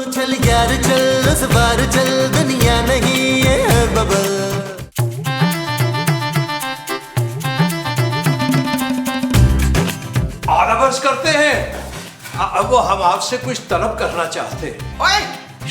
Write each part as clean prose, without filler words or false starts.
चल यार चल इस बार चल दुनिया नहीं ये है बबल। आराबर्स करते हैं। अब वो हम आपसे कुछ तलब करना चाहते हैं। ओए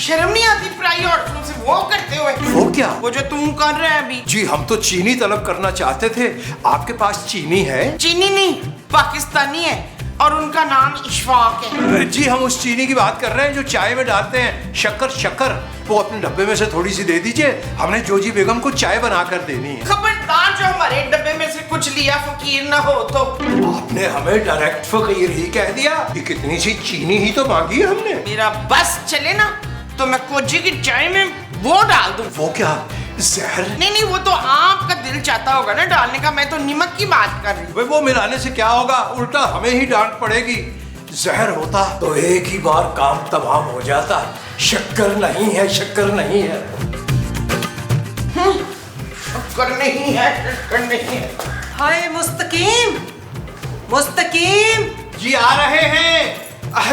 शर्म नहीं आती पराई औरतों से वो करते हुए? वो क्या? वो जो तुम कर रहे हैं अभी। जी हम तो चीनी तलब करना चाहते थे। आपके पास चीनी है? चीनी नहीं, पाकिस्तानी है और उनका नाम इशफाक है। जी हम उस चीनी की बात कर रहे हैं जो चाय में डालते हैं। शक्कर वो अपने डब्बे में से थोड़ी सी दे दीजिए। हमने जोजी बेगम को चाय बनाकर देनी है। खबरदार जो हमारे डब्बे में से कुछ लिया फकीर ना हो तो। आपने हमें डायरेक्ट फकीर ही कह दिया। ये कितनी सी चीनी ही तो मांगी है हमने। मेरा बस चले ना तो मैं कोजी की चाय में वो डाल दूं। वो क्या? जहर? नहीं वो तो आपका दिल चाहता होगा ना डालने का। मैं तो नमक की बात कर रही हूँ। वो मिलाने से क्या होगा, उल्टा हमें ही डांट पड़ेगी। जहर होता तो एक ही बार काम तमाम हो जाता। शक्कर नहीं है, शक्कर नहीं है। शक्कर नहीं है। हाय मुस्तकीम, मुस्तकीम जी आ रहे हैं।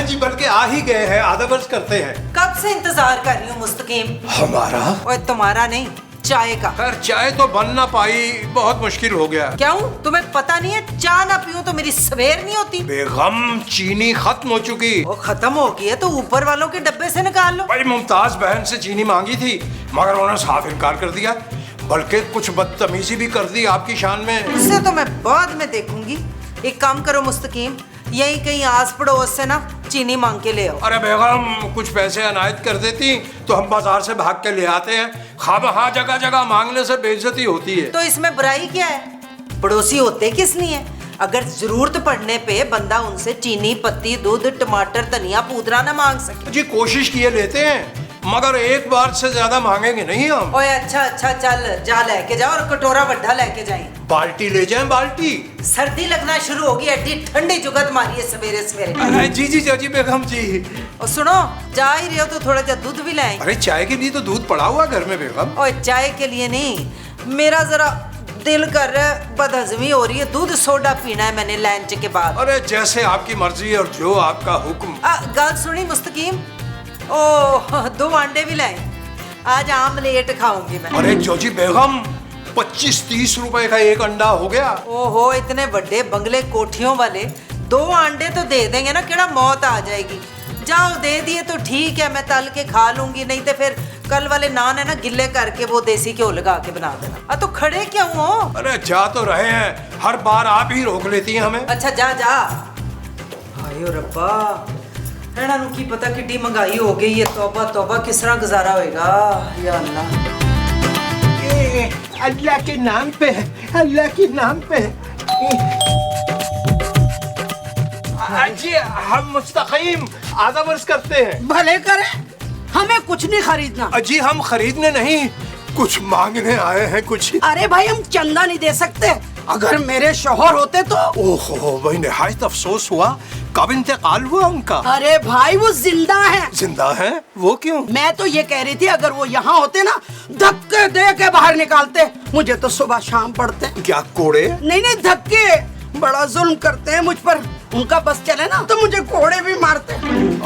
जी बल्कि आ ही गए हैं। आधा बर्स करते हैं। कब से इंतजार कर रही हूँ मुस्तकीम। हमारा? ओए तुम्हारा नहीं, चाय का। खैर चाय तो बन ना पाई, बहुत मुश्किल हो गया। क्यों, तुम्हें पता नहीं है चाय ना पीऊं तो मेरी सवेर नहीं होती? बेगम चीनी खत्म हो चुकी। वो खत्म हो गई है तो ऊपर वालों के डब्बे से निकाल लो। भाई मुमताज बहन से चीनी मांगी थी मगर उन्होंने साफ इनकार कर दिया, बल्कि कुछ बदतमीजी भी कर दी आपकी शान में। उससे तो मैं बाद में देखूंगी। एक काम करो मुस्तकीम, यही कहीं आस पड़ोस से ना चीनी मांग के ले आओ। अरे बेगम कुछ पैसे अनायत कर देती तो हम बाजार से भाग के ले आते हैं। खामखा जगह जगह मांगने से बेइज्जती होती है। तो इसमें बुराई क्या है? पड़ोसी होते किस लिए है? अगर जरूरत पड़ने पे बंदा उनसे चीनी, पत्ती, दूध, टमाटर, धनिया, पूदरा ना मांग सके। जी कोशिश किए लेते हैं मगर एक बार से ज्यादा मांगेंगे नहीं हम। ओए अच्छा चल जा लेके जाओ और कटोरा बड्ढा लेके जाए। बाल्टी ले जाएं बाल्टी। सर्दी लगना शुरू होगी, एडी ठंडी जुगत मारी है सवेरे सवेरे। जी बेगम जी। और सुनो, जा ही रहे हो तो थोड़ा सा दूध भी लाएं। अरे चाय के लिए तो दूध पड़ा हुआ घर में बेगम। ओए चाय के लिए नहीं, मेरा जरा दिल कर रहा है, बदहजमी हो रही है, दूध सोडा पीना है मैंने लंच के बाद। अरे जैसे आपकी मर्जी और जो आपका हुक्म। गल सुनी मुस्तकीम, ओ 2 अंडे भी लाए, आज आमलेट खाऊंगी मैं। अरे जोजी बेगम 25-30 रुपए का एक अंडा हो गया। ओहो इतने बड़े बंगले कोठियों वाले 2 अंडे तो दे देंगे ना, केड़ा मौत आ जाएगी। जाओ दे दिए तो ठीक है, मैं तल के खा लूंगी, नहीं तो फिर कल वाले नान है ना गिल्ले करके वो देसी घ्यो लगा के बना देना। तो खड़े क्यों हो? अरे जा तो रहे हैं, हर बार आप ही रोक लेती हैं हमें। अच्छा जा। हायो रब्बा, ਇਹਨਾਂ ਨੂੰ ਕੀ पता किड्डी महंगाई हो गई है। तौबा तौबा, किस तरह गुजारा होएगा या अल्लाह। अल्लाह के नाम पे, अल्लाह के नाम पे। जी हम मुस्तकीम आधा वर्ष करते हैं। भले करे, हमें कुछ नहीं खरीदना। जी हम खरीदने नहीं, कुछ मांगने आए हैं कुछ। अरे भाई हम चंदा नहीं दे सकते, अगर मेरे शौहर होते तो। ओहो भाई निहायत अफसोस हुआ। कब इंतकाल हुआ उनका? अरे भाई वो जिंदा है। जिंदा है? वो क्यों? मैं तो ये कह रही थी अगर वो यहाँ होते ना धक्के दे के बाहर निकालते, मुझे तो सुबह शाम पड़ते। क्या कोड़े? नहीं धक्के, बड़ा जुल्म करते हैं मुझ पर। उनका बस चले ना तो मुझे कोड़े भी मारते।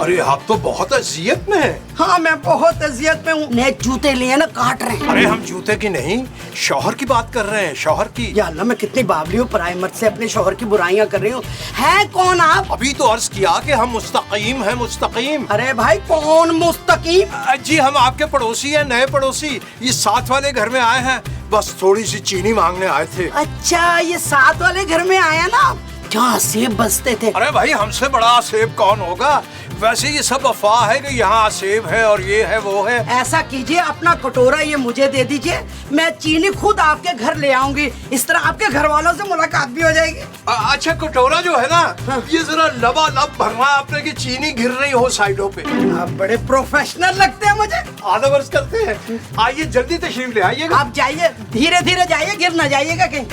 अरे आप तो बहुत अजियत में हैं। हाँ मैं बहुत अजियत में हूँ। नए जूते लिए ना काट रहे हैं। अरे हम जूते की नहीं, शौहर की बात कर रहे हैं, शौहर की। या अल्लाह मैं कितनी बावली हूँ, पराई मर्द से अपने शौहर की बुराइयां कर रही हूँ। है कौन आप? अभी तो अर्ज किया कि हम मुस्तकीम हैं, मुस्तकीम। अरे भाई कौन मुस्तकीम? जी हम आपके पड़ोसी हैं, नए पड़ोसी। ये साथ वाले घर में आए हैं, बस थोड़ी सी चीनी मांगने आए थे। अच्छा ये साथ वाले घर में आया ना, क्या सेब बसते थे। अरे भाई हमसे बड़ा सेब कौन होगा। वैसे ये सब अफवाह है कि यहाँ सेब है और ये है वो है। ऐसा कीजिए अपना कटोरा ये मुझे दे दीजिए, मैं चीनी खुद आपके घर ले आऊंगी। इस तरह आपके घर वालों से मुलाकात भी हो जाएगी। अच्छा कटोरा जो है ना, ये जरा लबालब भरना आपने कि चीनी गिर रही हो साइडों पे। आप बड़े प्रोफेशनल लगते हैं मुझे। आधा वर्ष करते हैं। आइए जल्दी तशरीफ ले आइएगा। आप जाइए, धीरे धीरे जाइए, गिर ना जाइएगा कहीं।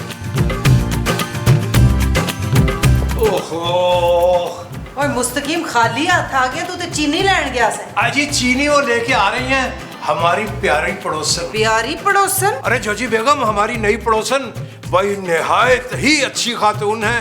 ओहो ओए मुस्तकीम खाली हाथ आ गया, तू तो चीनी लेने गया से। अजी चीनी वो लेके आ रही हैं हमारी प्यारी पड़ोसन। प्यारी पड़ोसन? अरे जोजी बेगम हमारी नई पड़ोसन, वही निहायत ही अच्छी खातून है।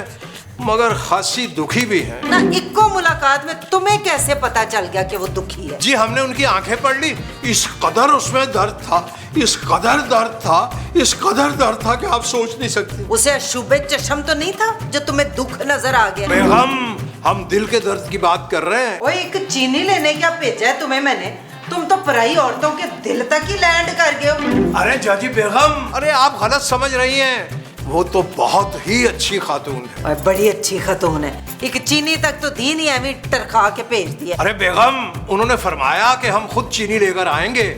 मगर खासी दुखी भी हैं। ना इक्को मुलाकात में तुम्हें कैसे पता चल गया कि वो दुखी है? जी हमने उनकी आंखें पढ़ ली, इस कदर उसमें दर्द था, इस कदर दर्द था, इस कदर दर्द था कि आप सोच नहीं सकती। उसे शुभ चश्म तो नहीं था जो तुम्हें दुख नजर आ गया? बेगम, हम दिल के दर्द की बात कर रहे हैं। ओए एक चीनी लेने क्या भेजा है तुम्हें मैंने? तुम तो पराई औरतों के दिल तक ही लैंड कर गए हो। अरे जाजी बेगम, अरे आप गलत समझ रही हैं, वो तो बहुत ही अच्छी खातून है। और बड़ी अच्छी खातून है, एक चीनी तक तो दीन ही एवी टरखा के भेज दिया। अरे बेगम, उन्होंने फरमाया कि हम खुद चीनी लेकर आएंगे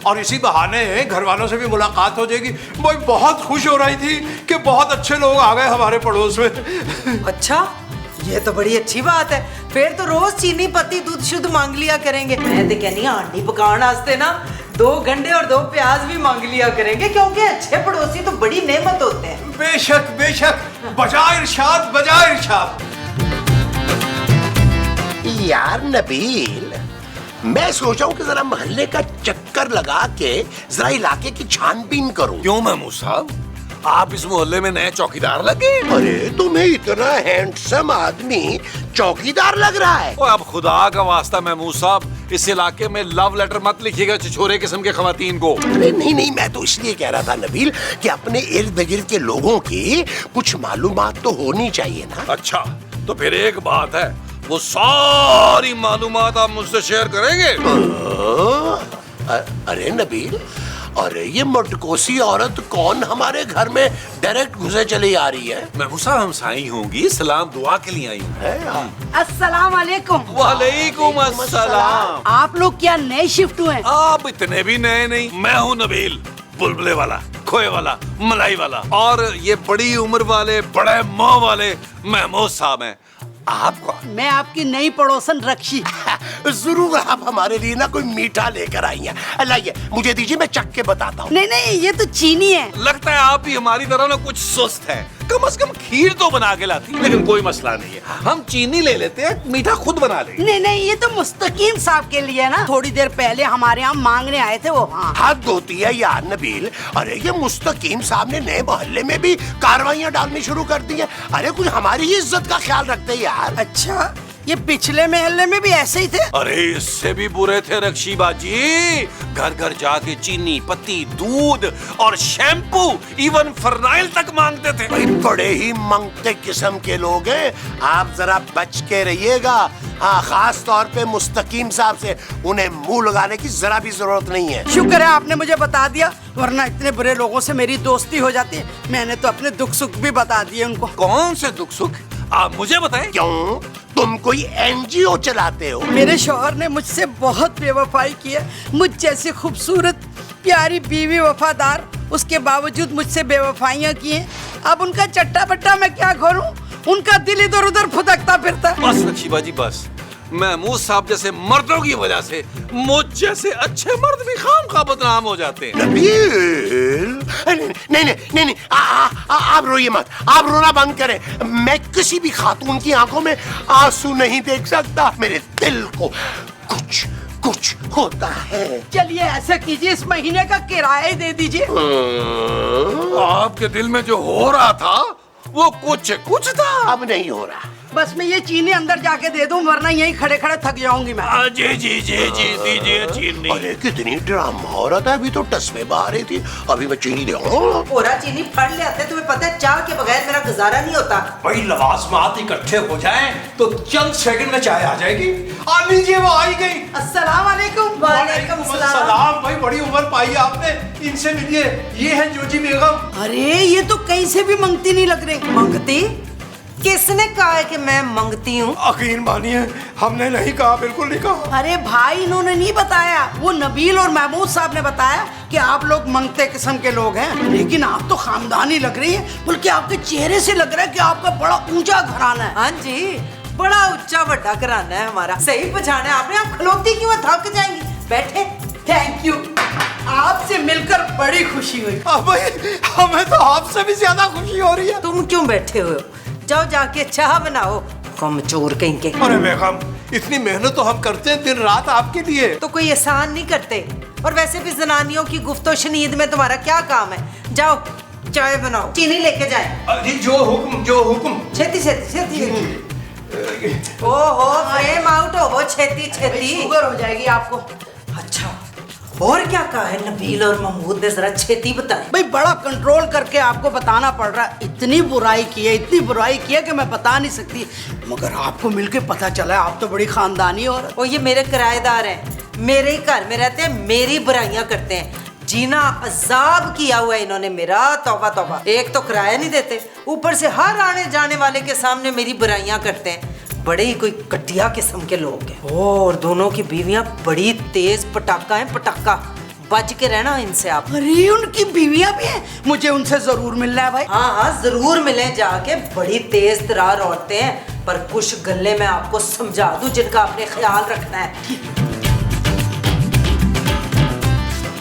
और इसी बहाने घर वालों से भी मुलाकात हो जाएगी। वो बहुत खुश हो रही थी कि बहुत अच्छे लोग आ गए हमारे पड़ोस में। अच्छा, ये तो बड़ी अच्छी बात है। फिर तो रोज चीनी पत्ती दूध शुद्ध मांग लिया करेंगे। मैं तो कहनी आंडी पकाने वास्ते ना 2 गंडे और 2 प्याज भी मांग लिया करेंगे, क्योंकि अच्छे पड़ोसी तो बड़ी नेमत होते हैं। बेशक बेशक, बजा इरशाद, बजा इरशाद। यार नबील, मैं सोचा हूँ कि जरा मोहल्ले का चक्कर लगा के जरा इलाके की छानबीन करूं। क्यों महमूद साहब, आप इस मोहल्ले में नए चौकीदार लगे? अरे तुम्हें इतना हैंडसम आदमी चौकीदार लग रहा है? और अब खुदा का वास्ता महमूद साहब, इस इलाके में लव लेटर मत लिखिएगा छिछोरे किस्म के खवातीन को। अरे नहीं नहीं, मैं तो इसलिए कह रहा था नबील कि अपने इर्द गिर्द के लोगों की कुछ मालूमात तो होनी चाहिए ना। अच्छा, तो फिर एक बात है, वो सारी मालूमात आप मुझसे शेयर करेंगे? अरे नबील, अरे ये मटकोसी औरत कौन हमारे घर में डायरेक्ट घुसे चली आ रही है? महमूद साहब, हम साई होंगी, सलाम दुआ के लिए आई हूँ। अस्सलाम वालेकुम। वालेकुम अस्सलाम। आप लोग क्या नए शिफ्ट हुए हैं? आप इतने भी नए नहीं। मैं हूँ नबील, बुलबुले वाला, खोए वाला, मलाई वाला, और ये बड़ी उम्र वाले, बड़े मुंह वाले महमूद साहब हैं। आप कौन? मैं आपकी नई पड़ोसन रक्षी। जरूर आप हमारे लिए ना कोई मीठा लेकर आई हैं। लाइए, मुझे दीजिए, मैं चख के बताता हूँ। नहीं नहीं, ये तो चीनी है। लगता है आप भी हमारी तरह ना कुछ सुस्त है। कम से कम खीर तो बना के लाती, लेकिन कोई मसला नहीं है, हम चीनी ले लेते हैं, मीठा खुद बना लेंगे। नहीं नहीं, ये तो मुस्तकीम साहब के लिए ना, थोड़ी देर पहले हमारे यहाँ मांगने आए थे वो। हाँ, हद होती है यार नबील। अरे ये मुस्तकीम साहब ने नए मोहल्ले में भी कार्रवाइयाँ डालनी शुरू कर दी हैं। अरे कुछ हमारी ही इज्जत का ख्याल रखते हैं यार। अच्छा, ये पिछले मोहल्ले में भी ऐसे ही थे? अरे इससे भी बुरे थे रक्षी बाजी। घर घर जाके चीनी पत्ती, दूध और शैम्पू, इवन फरनाइल तक मांगते थे। भाई बड़े ही मंगते किस्म के लोग हैं, आप जरा बच के रहिएगा। हाँ, खास तौर पे मुस्तकीम साहब से उन्हें मुंह लगाने की जरा भी जरूरत नहीं है। शुक्र है आपने मुझे बता दिया, वरना इतने बुरे लोगों से मेरी दोस्ती हो जाती। मैंने तो अपने दुख सुख भी बता दिए उनको। कौन से दुख सुख आप मुझे बताएं। क्यों, तुम कोई एनजीओ चलाते हो? मेरे शौहर ने मुझसे बहुत बेवफाई की है। मुझ जैसी खूबसूरत प्यारी बीवी वफादार, उसके बावजूद मुझसे बेवफाइयां की हैं। अब उनका चट्टा बट्टा मैं क्या खोलूं? उनका दिल इधर उधर फुदकता फिरता है। बस रक्षी बाजी बस, महमूद साहब जैसे मर्दों की वजह से मुझ जैसे अच्छे मर्द भी खामखा बदनाम हो जाते हैं। नबील, नहीं नहीं नहीं नहीं, आप रोइए मत, आप रोना बंद करें। मैं किसी भी खातून की आंखों में आंसू नहीं देख सकता। मेरे दिल को कुछ कुछ होता है। चलिए ऐसा कीजिए, इस महीने का किराया दे दीजिए। आपके दिल में जो हो रहा था वो कुछ कुछ था। अब नहीं हो रहा। बस मैं ये चीनी अंदर जाके दे दूं, वरना यहीं खड़े खड़े थक जाऊंगी मैं। जी जी जी जी दीजिए चीनी। अरे कितनी ड्रामा हो रहा था, अभी तो टसमें बहा रही थी, अभी मैं चीनी दे आऊं। पूरा चीनी फड़ ले आते, तुम्हें पता है चाय के बगैर मेरा गुजारा नहीं होता। भाई लवाजमात इकट्ठे हो जाएं तो चंद सेकंड में चाय आ जाएगी। आ लीजिए, वो आई गई। अस्सलाम वालेकुम। वालेकुम सलाम। सलाम। भाई बड़ी उम्र पाई आपने, इनसे मिलिए, ये है जोजी बेगम। अरे ये तो कहीं से भी मंगती नहीं लग रही। मंगती? किसने कहा है कि मैं मंगती हूँ? यकीन मानिए, हमने नहीं कहा, बिल्कुल नहीं कहा। अरे भाई, इन्होंने नहीं बताया, वो नबील और महमूद साहब ने बताया कि आप लोग मंगते किस्म के लोग हैं। लेकिन आप तो खानदानी लग रही है, बल्कि आपके चेहरे से लग रहा है कि आपका बड़ा ऊंचा घराना है। हाँ जी, बड़ा ऊंचा बड़ा घराना है हमारा। सही पहचाने आपने। आप खलोती क्यों, थक जाएंगी, बैठे। थैंक यू, आपसे मिलकर बड़ी खुशी हुई। भाई हमें तो आपसे भी ज्यादा खुशी हो रही है। तुम क्यों बैठे हो? जाओ जाके चाह बनाओ, कमचोर कहीं के। अरे बेगम, इतनी मेहनत तो हम करते हैं दिन रात आपके लिए। तो कोई एहसान नहीं करते। और वैसे भी जनानियों की गुफ्तो शनीद में तुम्हारा क्या काम है? जाओ चाय बनाओ, चीनी लेके जाए। जी जो हुक्म। छेती छेती छेती। ओहो, फ्रेम आउट हो, छेती छेती। शुगर हो जाएगी आपको। अच्छा, और क्या कहा है नबील और महमूद ने, जरा छेती बताए। भाई बड़ा कंट्रोल करके आपको बताना पड़ रहा है। इतनी बुराई की है कि मैं बता नहीं सकती, मगर आपको मिलके पता चला है आप तो बड़ी खानदानी औरत। वो ये मेरे किराएदार हैं, मेरे ही घर में रहते हैं, मेरी बुराइयां करते हैं। जीना अजाब किया हुआ है इन्होंने मेरा, तौबा तौबा। एक तो किराया नहीं देते, ऊपर से हर आने जाने वाले के सामने मेरी बुराइयां करते हैं। बड़े ही कोई कटिया किस्म के लोग हैं। और दोनों की बीवियां बड़ी तेज पटाखा हैं, पटाखा। बच के रहना इनसे आप। अरे उनकी बीवियां भी हैं, मुझे उनसे जरूर मिलना है भाई। हाँ, जरूर मिले जाके। बड़ी तेज तरार औरतें हैं, पर कुछ गल्ले मैं आपको समझा दूं जिनका आपने ख्याल रखना है।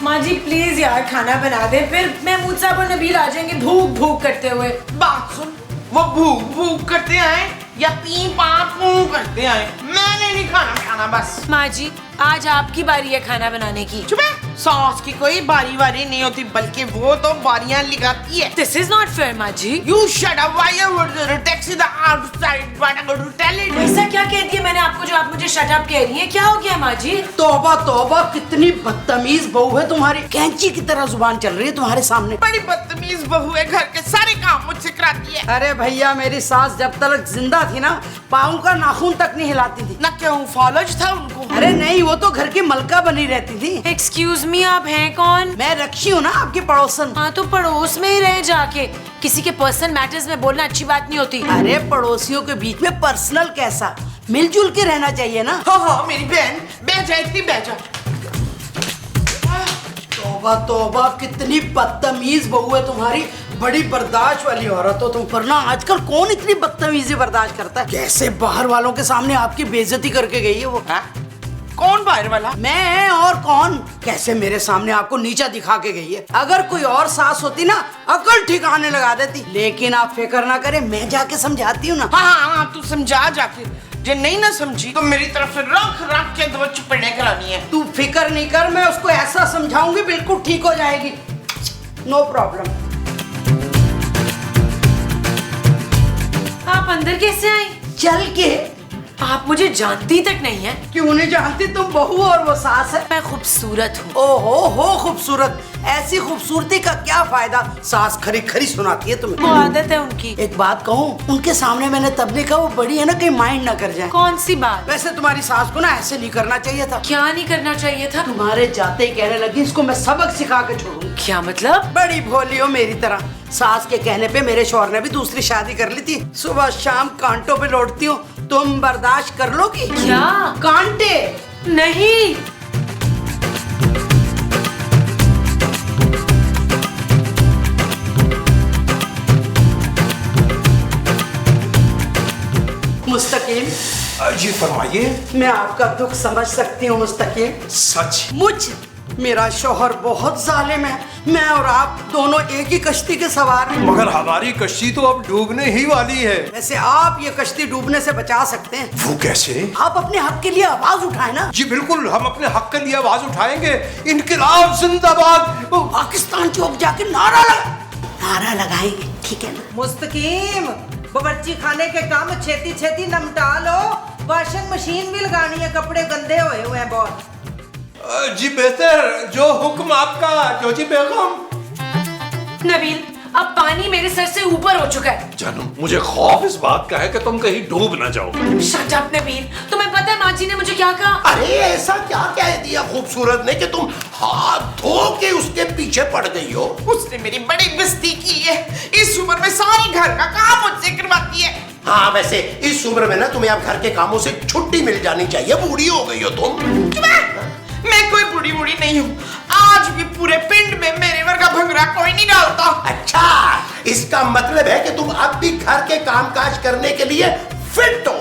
माँ जी प्लीज यार खाना बना दे, फिर महमूद साहब और नबील आ जाएंगे भूख भूख करते हुए। बात सुन, वो भूख भूख करते आए या पी पा पू करते आए, मैंने नहीं खाना बस। माँ जी आज आपकी बारी है खाना बनाने की। चुप है, सास की कोई बारी नहीं होती, बल्कि वो तो बारियां लगाती है। दिस इज नॉट फेयर माँ जी। You shut up, why you would the taxi the outside, what I'm going to tell it? ऐसा क्या कहती है मैंने आपको जो आप मुझे शट अप कह रही हैं? क्या हो गया माँ जी? तौबा तौबा, कितनी बदतमीज बहू है तुम्हारी। कैंची की तरह जुबान चल रही है तुम्हारे सामने। बड़ी बदतमीज बहू है, घर के सारे काम मुझसे कराती है। अरे भैया, मेरी सास जब तक जिंदा थी ना, पाँव का नाखून तक नहीं हिलाती थी। ना क्यों फॉलोज था उनको? अरे नहीं, वो तो घर की मलका बनी रहती थी। एक्सक्यूज मी, आप हैं कौन? मैं रक्षी हूँ ना, आपकी पड़ोसन। हाँ तो पड़ोस में ही रहे जाके, किसी के पर्सनल मैटर्स में बोलना अच्छी बात नहीं होती। अरे पड़ोसियों के बीच में पर्सनल कैसा, मिलजुल के रहना चाहिए ना। हाँ मेरी बहन, बैठ जा, इतनी बैठ जा। तौबा तौबा, कितनी बदतमीज बहू है तुम्हारी। बड़ी बर्दाश्त वाली औरत हो तुम। वरना आजकल कौन इतनी बदतमीजी बर्दाश्त करता है। कैसे बाहर वालों के सामने आपकी बेइज्जती करके गई है वो। कौन बाहर वाला? मैं और कौन। कैसे मेरे सामने आपको नीचा दिखा के गई है। अगर कोई और सास होती ना, अकल ठिकाने लगा देती। लेकिन आप फिक्र ना करें, मैं जाके समझाती हूँ ना। हाँ, तू समझा जाके। जो नहीं ना समझी तो मेरी तरफ से रख के दो चपेड़े करानी है। तू फिक्र नहीं कर, मैं उसको ऐसा समझाऊंगी बिल्कुल ठीक हो जाएगी। No problem. आप अंदर कैसे आई? चल के। आप मुझे जानती तक नहीं है। क्यों नहीं जानती, तुम बहू और वो सास है। मैं खूबसूरत हूँ। ओहो हो खूबसूरत। ऐसी खूबसूरती का क्या फायदा, सास खरी खरी सुनाती है तुम्हें। वो आदत है उनकी। एक बात कहूँ, उनके सामने मैंने तब नहीं कहा, वो बड़ी है ना, कहीं माइंड ना कर जाए। कौन सी बात? वैसे तुम्हारी सास को ना ऐसे नहीं करना चाहिए था। क्या नहीं करना चाहिए था? तुम्हारे जाते ही कहने लगी इसको मैं सबक सिखा के छोड़ूंगी। क्या मतलब? बड़ी भोली हो मेरी तरह। सास के कहने पे मेरे शौहर ने भी दूसरी शादी कर ली थी। सुबह शाम कांटों पे लौटती हूँ, तुम बर्दाश्त कर लोगी? क्या? कांटे नहीं। मुस्तकीम, जी फरमाइए। मैं आपका दुख समझ सकती हूँ मुस्तकीम। सच? मेरा शौहर बहुत जालिम है। मैं और आप दोनों एक ही कश्ती के सवार हैं। मगर हमारी कश्ती तो अब डूबने ही वाली है। वैसे आप ये कश्ती डूबने से बचा सकते हैं। वो कैसे? आप अपने हक के लिए आवाज उठाए ना। जी बिल्कुल, हम अपने हक के लिए आवाज उठाएंगे। इनकलाब जिंदाबाद। पाकिस्तान चौक जाके नारा लगाएंगे, ठीक है ना? मुस्तकीम, बावर्ची खाने के काम छेती छेती निपटा लो। वॉशिंग मशीन भी लगानी है, कपड़े गंदे हुए हैं बहुत। जी बेहतर, जो हुक्म आपका जोजी बेगम। नबील, अब पानी मेरे सर से ऊपर हो चुका है। जानू, मुझे खौफ इस बात का है कि तुम कहीं डूब ना जाओ। शट अप नबील, तुम्हें पता है माँ जी ने मुझे क्या कहा? अरे ऐसा क्या कह दिया खूबसूरत ने कि तुम हाथ धो के उसके पीछे पड़ गई हो? उसने मेरी बड़ी बेइज्जती की है। इस उम्र में सारी घर का काम मुझसे करवाती है। हाँ, वैसे इस उम्र में ना तुम्हें अब घर के कामों से छुट्टी मिल जानी चाहिए। बूढ़ी हो गई हो तुम। मैं कोई बूढ़ी नहीं हूँ। आज भी पूरे पिंड में मेरे वर्गा भंगरा कोई नहीं डालता। अच्छा, इसका मतलब है कि तुम अब भी घर के कामकाज करने के लिए फिट हो?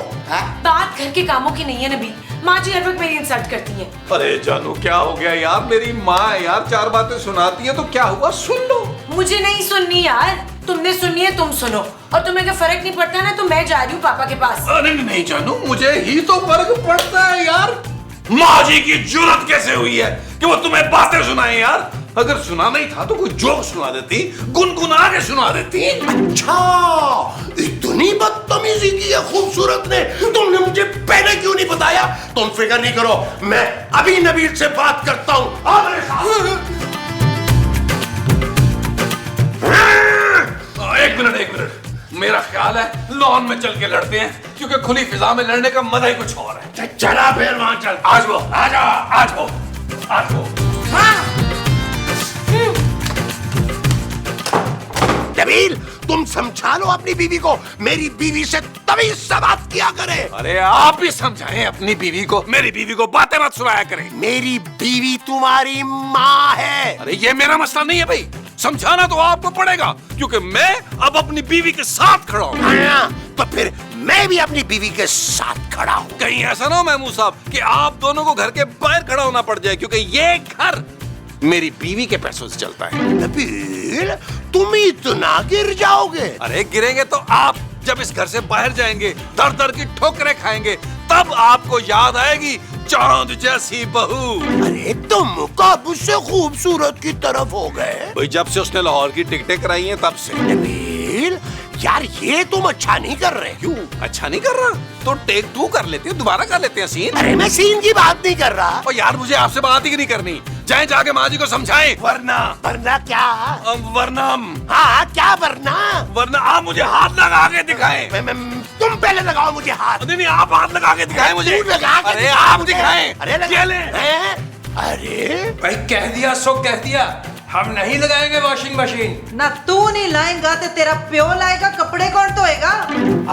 बात घर के कामों की नहीं है नबील। माँ जी हर वक्त मेरी इंसल्ट करती है। अरे जानू, क्या हो गया यार? मेरी माँ यार 4 बातें सुनाती है, तो क्या हुआ, सुन लो। मुझे नहीं सुननी यार, तुमने सुननी है तुम सुनो। और तुम्हें अगर फर्क नहीं पड़ता ना, तो मैं जा रही हूँ पापा के पास। अरे नहीं जानू, मुझे ही तो फर्क पड़ता है यार। माँ जी की जुर्रत कैसे हुई है कि वो तुम्हें बातें सुनाए यार? अगर सुनाना ही था तो कोई जोक सुना देती, गुनगुना के सुना देती। अच्छा, इतनी बदतमीजी की है खूबसूरत ने, तुमने मुझे पहले क्यों नहीं बताया? तुम फिक्र नहीं करो, मैं अभी नबील से बात करता हूँ। आओ मेरे साथ। एक मिनट, मेरा ख्याल है लॉन में चल के लड़ते हैं, क्योंकि खुली फिजा में लड़ने का मजा ही कुछ और है। चला फिर वहां चल। आज वो नबील, तुम समझा लो अपनी बीवी को, मेरी बीवी से तभी से बात किया करे। अरे आप भी समझाएं अपनी बीवी को, मेरी बीवी को बातें मत सुनाया करें। मेरी बीवी तुम्हारी माँ है। अरे ये मेरा मसला नहीं है भाई, समझाना तो आपको पड़ेगा, क्योंकि मैं अब अपनी बीवी के साथ खड़ा हूँ। हाँ, तो फिर मैं भी अपनी बीवी के साथ खड़ा हूँ। कहीं ऐसा ना हो महमूद साहब कि आप दोनों को घर के बाहर खड़ा होना पड़ जाए, क्योंकि ये घर मेरी बीवी के पैसों से चलता है। नबील, तुम इतना गिर जाओगे? अरे गिरेंगे तो आप जब इस घर से बाहर जाएंगे, दर दर की ठोकरें खाएंगे, तब आपको याद आएगी चांद जैसी बहू। अरे तुम कब से खूबसूरत की तरफ हो गए? भाई जब से उसने लाहौर की टिकटें कराई हैं तब से। नबील, यार ये तुम अच्छा नहीं कर रहे। क्यों अच्छा नहीं कर रहा? तो टेक 2 कर लेते हैं, दोबारा कर लेते हैं सीन। अरे मैं सीन की बात नहीं कर रहा। और यार मुझे आपसे बात ही नहीं करनी, जाए जाके माँ जी को समझाएं, वरना वरना क्या? हाँ क्या वरना? वरना आप मुझे हाथ लगा के दिखाएं। तुम पहले लगाओ मुझे हाथ। नहीं आप हाथ लगा के दिखाएं मुझे। लगा के अरे आप दिखाएं। अरे ये ले। अरे भाई कह दिया सो कह दिया, हम नहीं लगाएंगे वॉशिंग मशीन। ना तू नहीं लाएगा तो तेरा प्यो लाएगा, कपड़े कौन धोएगा?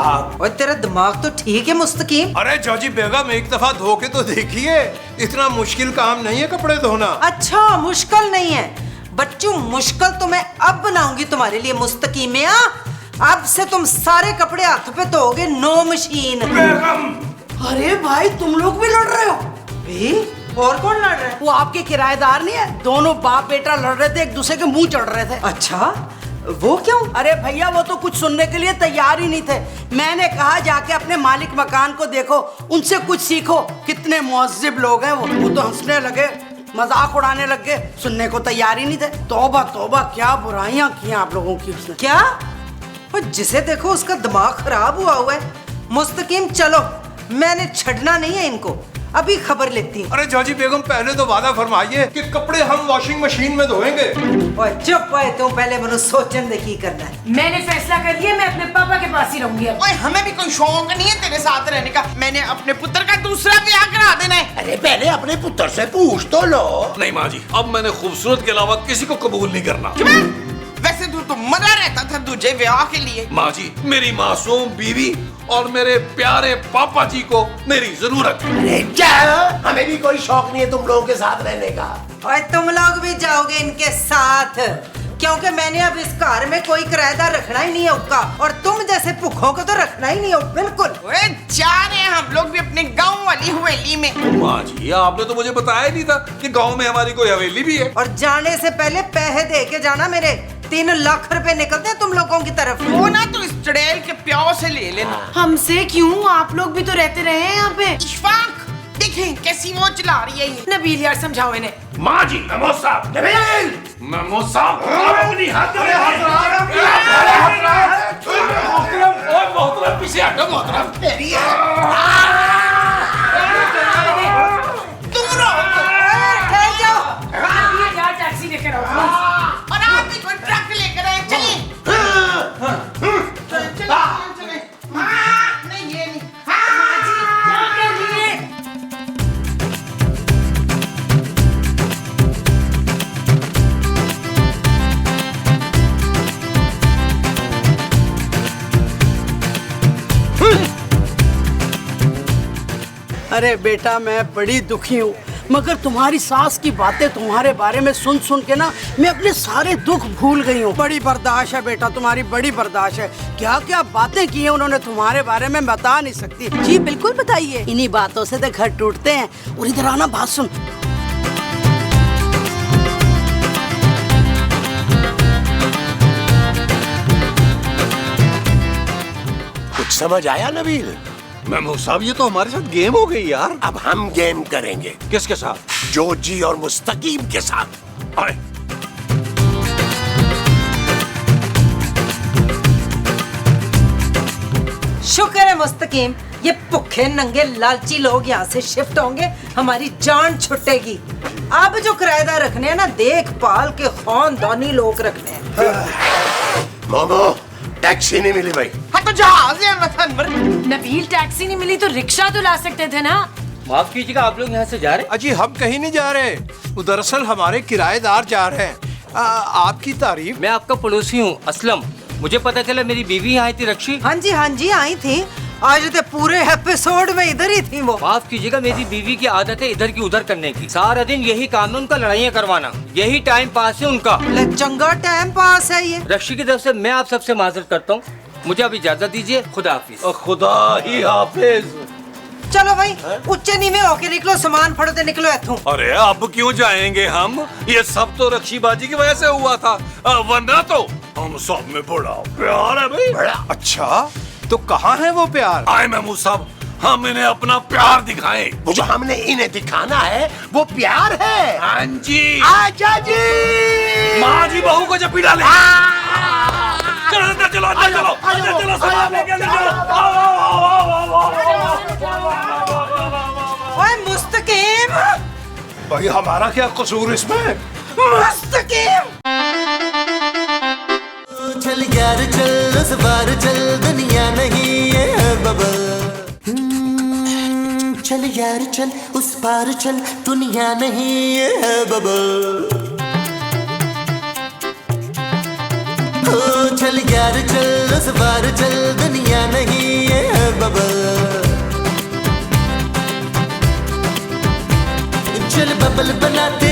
आप और तेरा दिमाग तो ठीक है मुस्तकीम। अरे जॉजी बेगम, एक दफा धो के तो देखिए, इतना मुश्किल काम नहीं है कपड़े धोना। अच्छा मुश्किल नहीं है बच्चों, मुश्किल तो मैं अब बनाऊंगी तुम्हारे लिए मुस्तकीम। अब से तुम सारे कपड़े हाथ पे धोगे, नो मशीन। अरे भाई तुम लोग भी लड़ रहे हो? भी? और कौन लड़ रहा है? वो आपके किराएदार नहीं है, दोनों बाप बेटा लड़ रहे थे, एक दूसरे के मुंह चढ़ रहे थे। अच्छा वो क्यों? अरे भैया वो तो कुछ सुनने के लिए तैयार ही नहीं थे। मैंने कहा जाके अपने मालिक मकान को देखो, उनसे कुछ सीखो, कितने मुअज्जिब लोग हैं वो तो हंसने लगे, मजाक उड़ाने लग गए, सुनने को तैयार ही नहीं थे। तौबा तौबा, क्या बुराइयां की आप लोगों की उसने। क्या? और जिसे देखो उसका दिमाग खराब हुआ है। मुस्तकीम चलो, मैंने छड़ना नहीं है इनको, अभी खबर लेती हूँ। अरे जॉजी बेगम, पहले तो वादा फरमाइए कि कपड़े हम वॉशिंग मशीन में धोएंगे। ओए चुप है तू, पहले मनु सोचन दे की करना है। मैंने फैसला कर लिया, मैं अपने पापा के पास ही रहूंगी अब। ओए हमें भी कोई शौक नहीं है तेरे साथ रहने का, मैंने अपने पुत्र का दूसरा ब्याह करा देना है। अरे पहले अपने पुत्र से पूछ तो लो। नहीं माँ जी, अब मैंने खूबसूरत के अलावा किसी को कबूल नहीं करना। वैसे तू तो मरा रहता था दूजे ब्याह के लिए। माँ जी, मेरी मासूम बीवी और मेरे प्यारे पापा जी को मेरी जरूरत है। अरे क्या, हमें भी कोई शौक नहीं है तुम लोगों के साथ रहने का। और तुम लोग भी जाओगे इनके साथ, क्योंकि मैंने अब इस घर में कोई किराएदार रखना ही नहीं है उनका, और तुम जैसे भूखों को तो रखना ही नहीं है बिल्कुल। ओए जा रहे हैं हम लोग भी अपने गांव वाली हवेली में। माँ जी, आपने तो मुझे बताया ही नहीं था कि गांव में हमारी कोई हवेली भी है। और जाने से पहले पैसे दे के जाना, मेरे 3 लाख रुपए निकलते हैं तुम लोगों की तरफ। वो ना तो इस चुड़ैल के प्याव से ले लेना। हमसे क्यों, आप लोग भी तो रहते रहे हैं यहाँ पे। इशफाक देखें कैसी वो चला रही है ये। नबील यार समझाओ इन्हें। माँ जी, महमूद साहब, महमूद साहब, अपनी हाथ मोहतरम पीछे हटो, मोहतरम। तुम रहो ठहर जाओ। यार टैक्सी लेकर आओ। और आप भी कोई ट्रक लेकर आए, चलिए। चले। नहीं ये नहीं। अरे बेटा मैं बड़ी दुखी हूँ, मगर तुम्हारी सास की बातें तुम्हारे बारे में सुन सुन के ना मैं अपने सारे दुख भूल गई हूँ। बड़ी बर्दाश्त है बेटा, तुम्हारी बड़ी बर्दाश्त है। क्या क्या बातें की हैं उन्होंने तुम्हारे बारे में, बता नहीं सकती। जी बिल्कुल बताइए, इन्हीं बातों से तो घर टूटते हैं। और इधर आना, बात सुन। कुछ समझ आया नबील? महमूद साहब, ये तो हमारे साथ गेम हो गई यार। अब हम गेम करेंगे किसके साथ? जोजी और मुस्तकीम के साथ। आए, शुक्र है मुस्तकीम, ये भुखे नंगे लालची लोग यहाँ से शिफ्ट होंगे, हमारी जान छुटेगी। अब जो किराएदार रखने हैं ना, देखभाल के खानदानी लोग रखने हैं। मोमो टैक्सी नहीं मिली भाई। हाँ तो जहाज है मतलब। नबील, टैक्सी नहीं मिली तो रिक्शा तो ला सकते थे ना। माफ कीजिएगा, आप लोग यहाँ से जा रहे? अजी हम कहीं नहीं जा रहे, दरअसल हमारे किराएदार जा रहे हैं। आपकी तारीफ। मैं आपका पड़ोसी हूँ असलम। मुझे पता चला मेरी बीवी यहाँ आई थी रक्षी। हाँ जी आई थी। आज तो पूरे एपिसोड में इधर ही थी वो। माफ कीजिएगा, मेरी बीवी की आदत है इधर की उधर करने की। सारा दिन यही काम है उनका, लड़ाइयाँ करवाना, यही टाइम पास है उनका। चंगा टाइम पास है ये। रक्षी की तरफ से मैं आप सबसे माजरत करता हूँ, मुझे अब इजाजत दीजिए। खुदा हाफिज। खुदा ही हाफिज। चलो भाई, उच्चे नीवे होके निकलो, सामान फड़ोते निकलो इथों। अरे अब क्यों जाएंगे हम? ये सब तो रक्षीबाजी की वजह से हुआ था, वरना तो हम सब में बड़ा प्यार है भाई। बड़ा अच्छा तो कहाँ है वो प्यार? आए महमूद साहब, हम इन्हें अपना प्यार दिखाएं। वो जो हमने इन्हें दिखाना है वो प्यार है। हाँ जी। आजा जी। माँ जी बहू को जब डाले। चलो अंदर चलो, अंदर चलो, अंदर चलो, सामान लेके अंदर चलो। आओ, आओ, आओ, आओ, आओ, ओए मुस्तकीम, भाई हमारा क्या कसूर इसमें? मुस्तकीम। चल यार चल, उस बार चल, दुनिया नहीं है बबल। चल यार चल, उस पार चल, दुनिया नहीं है बबल। ओ चल यार चल, उस पार चल, दुनिया नहीं है बबल। चल बबल बनाते